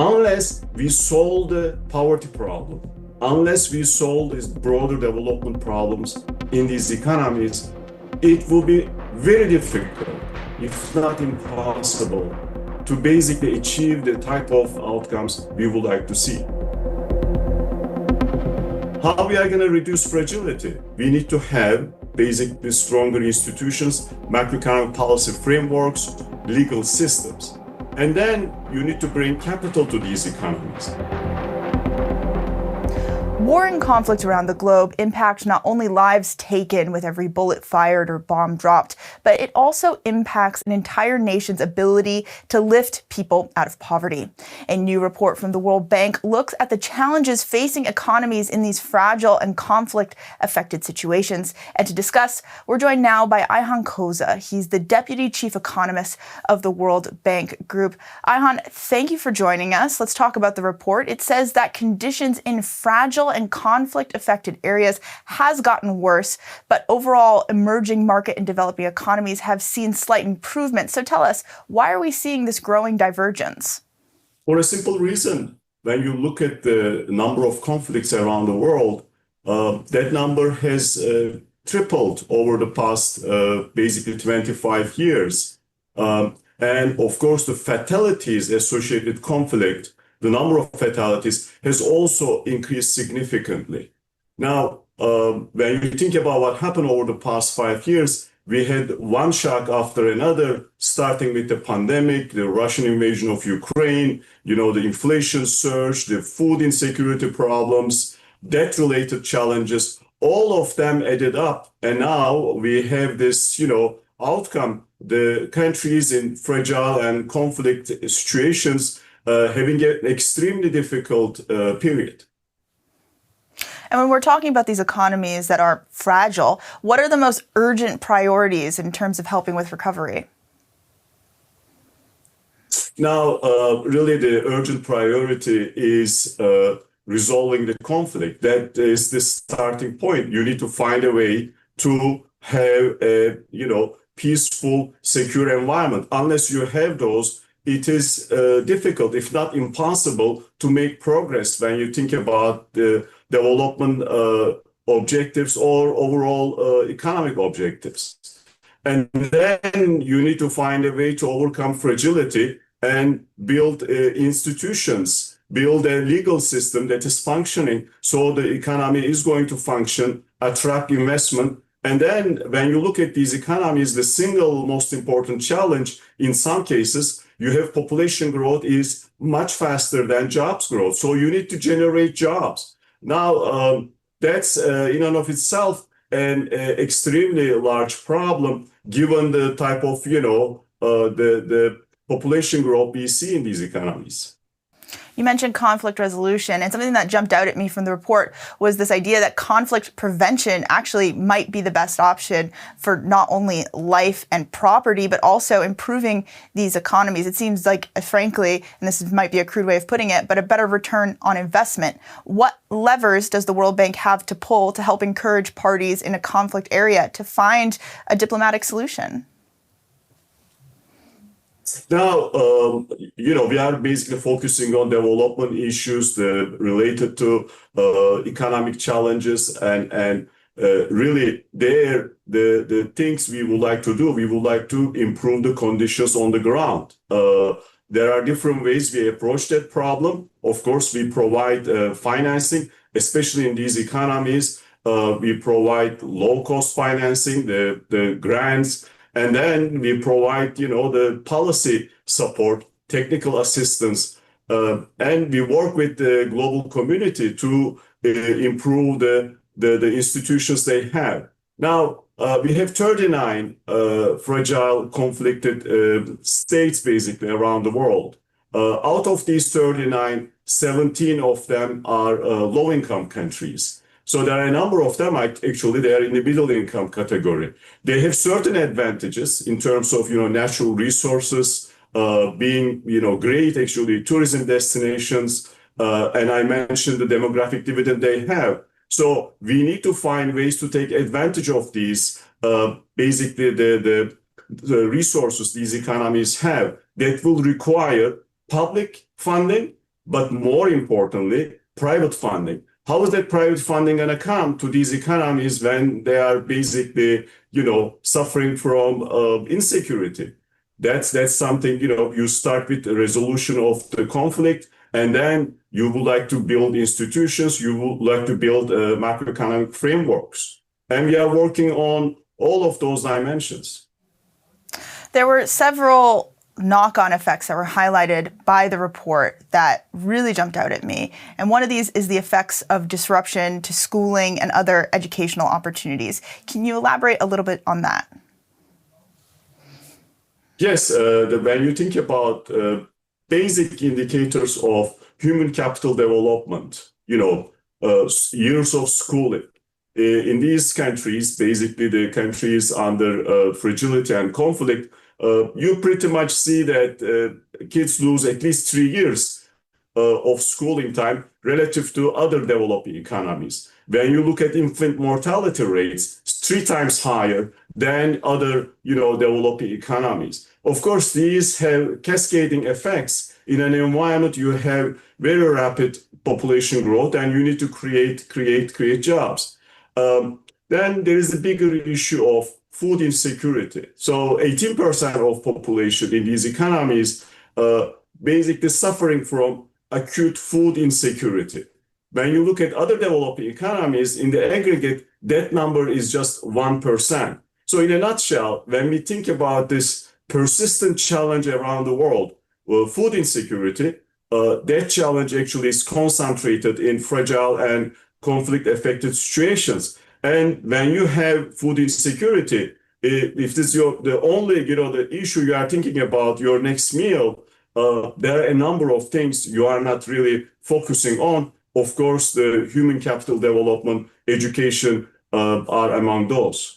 unless we solve the poverty problem, unless we solve these broader development problems in these economies, it will be very difficult, if not impossible, to basically achieve the type of outcomes we would like to see. How we are going to reduce fragility? We need to have basically stronger institutions, macroeconomic policy frameworks, legal systems. And then you need to bring capital to these economies. War and conflict around the globe impact not only lives taken with every bullet fired or bomb dropped, but it also impacts an entire nation's ability to lift people out of poverty. A new report from the World Bank looks at the challenges facing economies in these fragile and conflict-affected situations. And to discuss, we're joined now by Ayhan Kose. He's the Deputy Chief Economist of the World Bank Group. Ayhan, thank you for joining us. Let's talk about the report. It says that conditions in fragile and conflict-affected areas has gotten worse, but overall emerging market and developing economies have seen slight improvement. So tell us, why are we seeing this growing divergence? For a simple reason. When you look at the number of conflicts around the world, that number has tripled over the past basically 25 years. And of course, the fatalities associated with conflict, the number of fatalities has also increased significantly. Now, when you think about what happened over the past 5 years, we had one shock after another, starting with the pandemic, the Russian invasion of Ukraine, the inflation surge, the food insecurity problems, debt-related challenges, all of them added up. And now we have this, outcome, the countries in fragile and conflict situations having an extremely difficult period. And when we're talking about these economies that are fragile, what are the most urgent priorities in terms of helping with recovery? Now, really the urgent priority is resolving the conflict. That is the starting point. You need to find a way to have a, peaceful, secure environment. Unless you have those, it is difficult, if not impossible, to make progress when you think about the development objectives or overall economic objectives. And then you need to find a way to overcome fragility and build institutions, build a legal system that is functioning so the economy is going to function, attract investment. And then when you look at these economies, the single most important challenge in some cases, you have population growth is much faster than jobs growth. So you need to generate jobs. Now, that's in and of itself an extremely large problem, given the type of, the population growth we see in these economies. You mentioned conflict resolution, and something that jumped out at me from the report was this idea that conflict prevention actually might be the best option for not only life and property, but also improving these economies. It seems like, frankly, and this might be a crude way of putting it, but a better return on investment. What levers does the World Bank have to pull to help encourage parties in a conflict area to find a diplomatic solution? Now, we are basically focusing on development issues related to economic challenges, and really the things we would like to do, we would like to improve the conditions on the ground. There are different ways we approach that problem. Of course, we provide financing, especially in these economies. We provide low-cost financing, the grants. And then we provide, the policy support, technical assistance, and we work with the global community to improve the institutions they have. Now, we have 39 fragile, conflicted states basically around the world. Out of these 39, 17 of them are low-income countries. So there are a number of them, actually, they are in the middle income category. They have certain advantages in terms of, natural resources, being, great, actually, tourism destinations. And I mentioned the demographic dividend they have. So we need to find ways to take advantage of these, basically the resources these economies have that will require public funding but more importantly, private funding. How is that private funding going to come to these economies when they are basically, suffering from insecurity? That's something, you start with the resolution of the conflict, and then you would like to build institutions, you would like to build macroeconomic frameworks. And we are working on all of those dimensions. There were several knock-on effects that were highlighted by the report that really jumped out at me. And one of these is the effects of disruption to schooling and other educational opportunities. Can you elaborate a little bit on that? Yes, when you think about basic indicators of human capital development, years of schooling. In these countries, basically the countries under fragility and conflict, you pretty much see that kids lose at least 3 years of schooling time relative to other developing economies. When you look at infant mortality rates, it's 3 times higher than other, developing economies. Of course, these have cascading effects. In an environment, you have very rapid population growth, and you need to create jobs. Then there is a bigger issue of food insecurity. So 18% of population in these economies basically suffering from acute food insecurity. When you look at other developing economies, in the aggregate, that number is just 1%. So in a nutshell, when we think about this persistent challenge around the world, food insecurity, that challenge actually is concentrated in fragile and conflict-affected situations. And when you have food insecurity, if this is the only the issue you are thinking about, your next meal, there are a number of things you are not really focusing on. Of course, the human capital development, education are among those.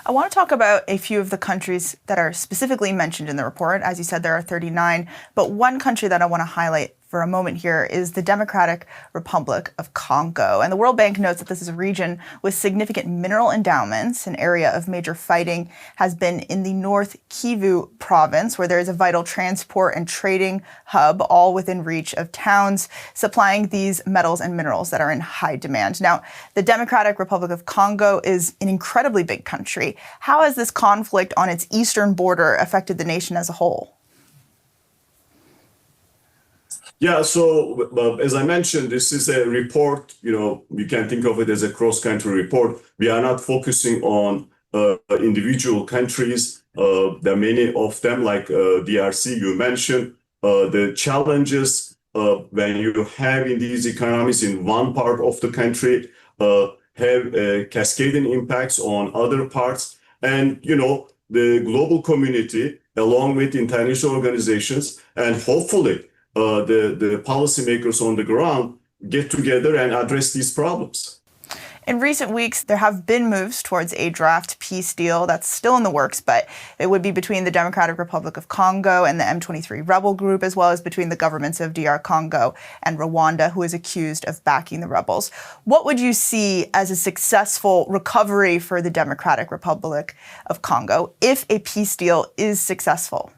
I want to talk about a few of the countries that are specifically mentioned in the report. As you said, there are 39, but one country that I want to highlight for a moment here is the Democratic Republic of Congo. And the World Bank notes that this is a region with significant mineral endowments. An area of major fighting has been in the North Kivu province, where there is a vital transport and trading hub, all within reach of towns supplying these metals and minerals that are in high demand. Now, the Democratic Republic of Congo is an incredibly big country. How has this conflict on its eastern border affected the nation as a whole? Yeah, so as I mentioned, this is a report, you can think of it as a cross-country report. We are not focusing on individual countries. There are many of them, like DRC, you mentioned. The challenges when you have in these economies in one part of the country have cascading impacts on other parts. And, the global community, along with international organizations, and hopefully the policymakers on the ground get together and address these problems. In recent weeks, there have been moves towards a draft peace deal that's still in the works, but it would be between the Democratic Republic of Congo and the M23 rebel group, as well as between the governments of DR Congo and Rwanda, who is accused of backing the rebels. What would you see as a successful recovery for the Democratic Republic of Congo if a peace deal is successful?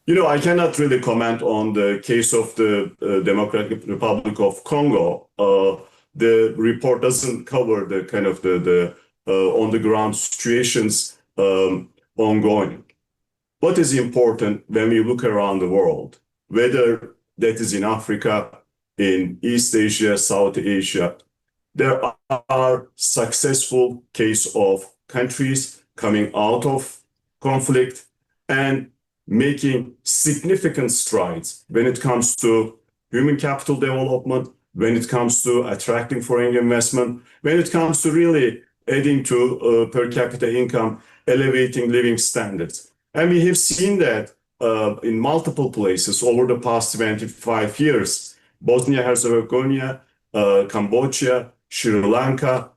I cannot really comment on the case of the Democratic Republic of Congo. The report doesn't cover the kind of the on-the-ground situations ongoing. What is important when we look around the world, whether that is in Africa, in East Asia, South Asia, there are successful case of countries coming out of conflict and making significant strides when it comes to human capital development, when it comes to attracting foreign investment, when it comes to really adding to per capita income, elevating living standards. And we have seen that in multiple places over the past 25 years, Bosnia-Herzegovina, Cambodia, Sri Lanka,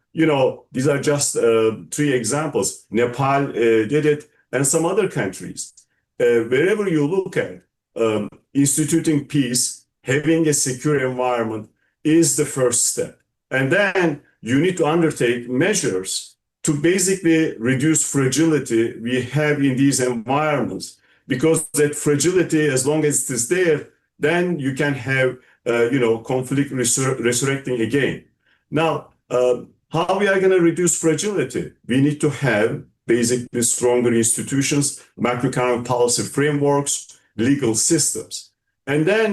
these are just 3 examples. Nepal did it, and some other countries. Wherever you look at, instituting peace, having a secure environment is the first step. And then you need to undertake measures to basically reduce fragility we have in these environments. because that fragility, as long as it is there, then you can have, conflict resurrecting again. Now, how we are going to reduce fragility? We need to have basically stronger institutions, macroeconomic policy frameworks, legal systems. And then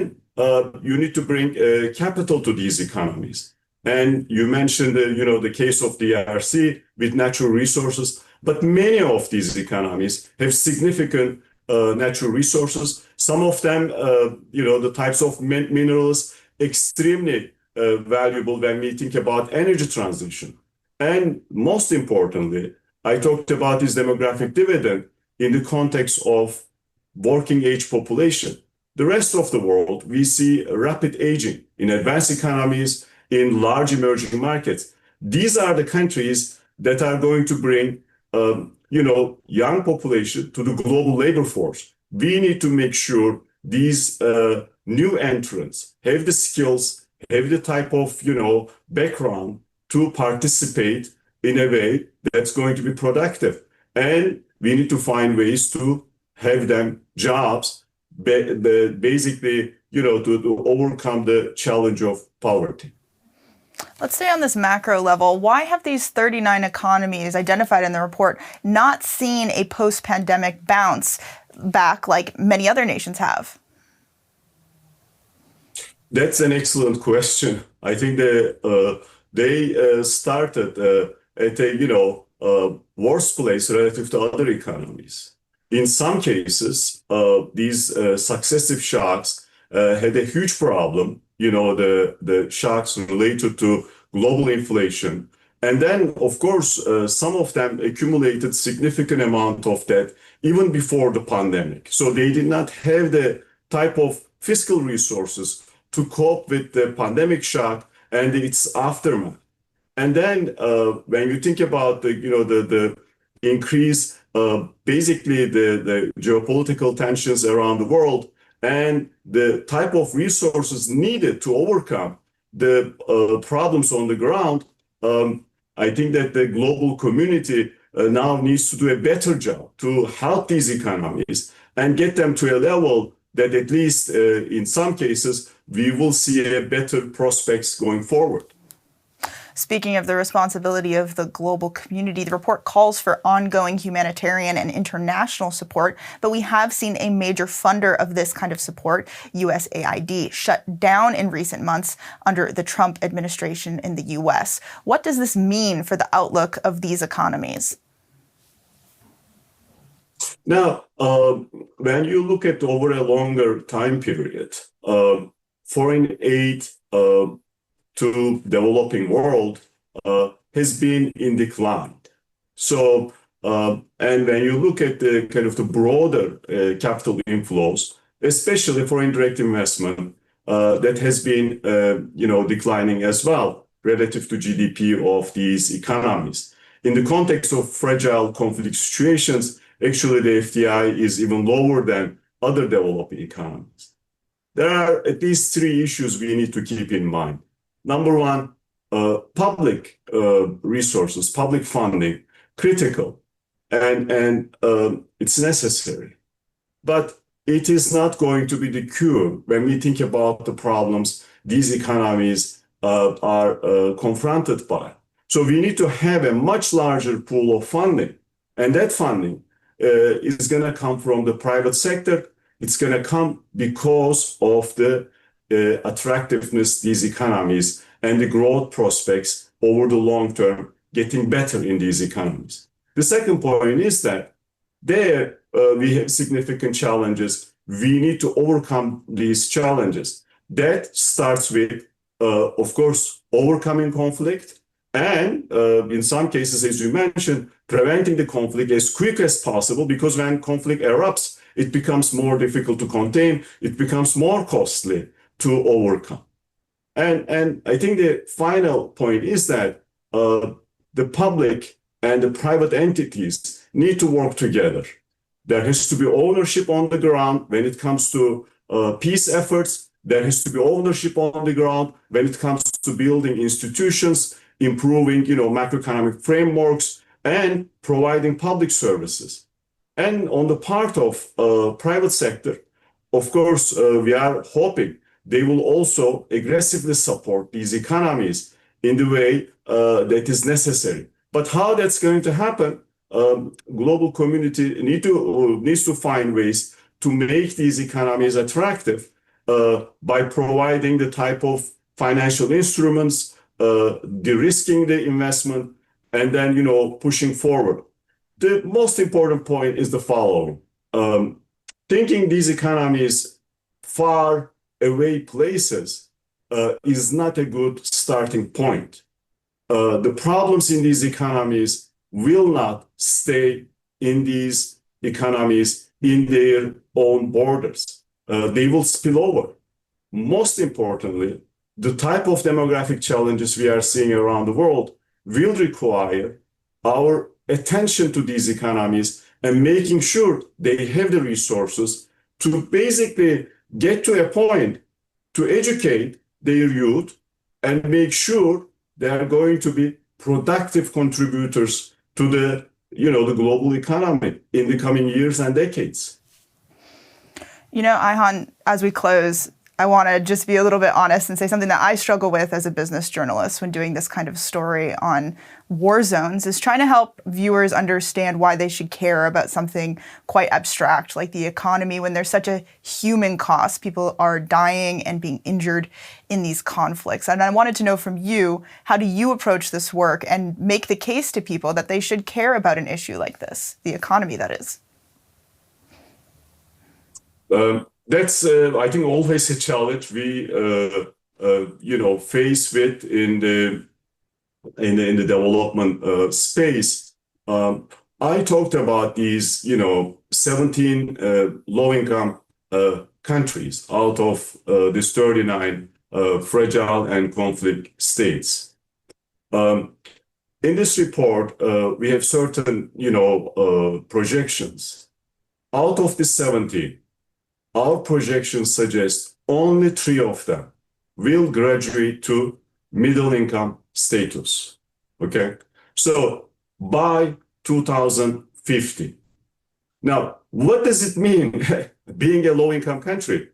you need to bring capital to these economies. And you mentioned, the case of the DRC with natural resources, but many of these economies have significant natural resources. Some of them, the types of minerals, extremely valuable when we think about energy transition. And most importantly, I talked about this demographic dividend in the context of working age population. The rest of the world, we see a rapid aging in advanced economies, in large emerging markets. These are the countries that are going to bring, young population to the global labor force. We need to make sure these new entrants have the skills, have the type of, background to participate in a way that's going to be productive. And we need to find ways to have them jobs, basically, to overcome the challenge of poverty. Let's stay on this macro level. Why have these 39 economies identified in the report not seen a post-pandemic bounce back like many other nations have? That's an excellent question. I think they started at a worse place relative to other economies. In some cases, these successive shocks had a huge problem. The shocks related to global inflation. And then, of course, some of them accumulated significant amount of debt even before the pandemic. So they did not have the type of fiscal resources to cope with the pandemic shock and its aftermath. And then when you think about the increase, basically the geopolitical tensions around the world, and the type of resources needed to overcome the problems on the ground, I think that the global community now needs to do a better job to help these economies and get them to a level that at least in some cases, we will see a better prospects going forward. Speaking of the responsibility of the global community, the report calls for ongoing humanitarian and international support, but we have seen a major funder of this kind of support, USAID, shut down in recent months under the Trump administration in the US. What does this mean for the outlook of these economies? Now, when you look at over a longer time period, foreign aid to developing world has been in decline. So, and when you look at the kind of the broader capital inflows, especially for indirect investment, that has been, declining as well relative to GDP of these economies. In the context of fragile conflict situations, actually the FDI is even lower than other developing economies. There are at least three issues we need to keep in mind. Number one, public resources, public funding, critical, and it's necessary. But it is not going to be the cure when we think about the problems these economies are confronted by. So we need to have a much larger pool of funding, and that funding is going to come from the private sector. It's going to come because of the attractiveness these economies and the growth prospects over the long term getting better in these economies. The second point is that there we have significant challenges. We need to overcome these challenges. That starts with, of course, overcoming conflict and in some cases, as you mentioned, preventing the conflict as quick as possible, because when conflict erupts, it becomes more difficult to contain. It becomes more costly to overcome. And I think the final point is that the public and the private entities need to work together. There has to be ownership on the ground when it comes to peace efforts. There has to be ownership on the ground when it comes to building institutions, improving, macroeconomic frameworks, and providing public services. And on the part of private sector, of course, we are hoping they will also aggressively support these economies in the way that is necessary. But how that's going to happen, global community needs to find ways to make these economies attractive by providing the type of financial instruments, de-risking the investment, and then pushing forward. The most important point is the following. Thinking these economies far away places is not a good starting point. The problems in these economies will not stay in these economies in their own borders. They will spill over. Most importantly, the type of demographic challenges we are seeing around the world will require our attention to these economies and making sure they have the resources to basically get to a point to educate their youth and make sure they are going to be productive contributors to the global economy in the coming years and decades. Ayhan, as we close, I want to just be a little bit honest and say something that I struggle with as a business journalist when doing this kind of story on war zones is trying to help viewers understand why they should care about something quite abstract like the economy when there's such a human cost. People are dying and being injured in these conflicts. And I wanted to know from you, how do you approach this work and make the case to people that they should care about an issue like this, the economy, that is? That's, I think, always a challenge we, face with in the development space. I talked about these, 17 low-income countries out of these 39 fragile and conflict states. In this report, we have certain, projections. Out of the 17, our projections suggest only 3 of them will graduate to middle income status. Okay, so by 2050. Now, what does it mean being a low income country?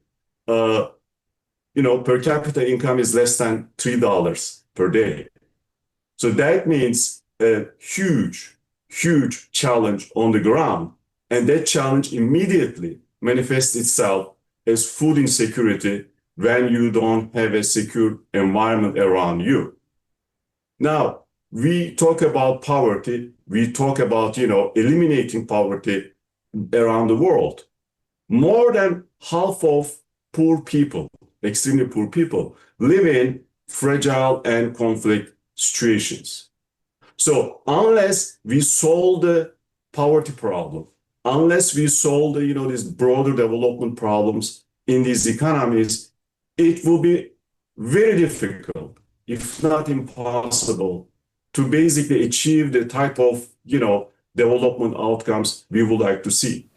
Per capita income is less than $3 per day. So that means a huge challenge on the ground. And that challenge immediately manifests itself as food insecurity when you don't have a secure environment around you. Now, we talk about poverty, we talk about, eliminating poverty around the world. More than half of poor people, extremely poor people, live in fragile and conflict situations. So unless we solve the poverty problem, unless we solve these broader development problems in these economies, it will be very difficult, if not impossible, to basically achieve the type of development outcomes we would like to see.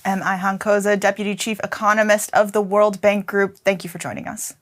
Ayhan Kose, Deputy Chief Economist of the World Bank Group, thank you for joining us.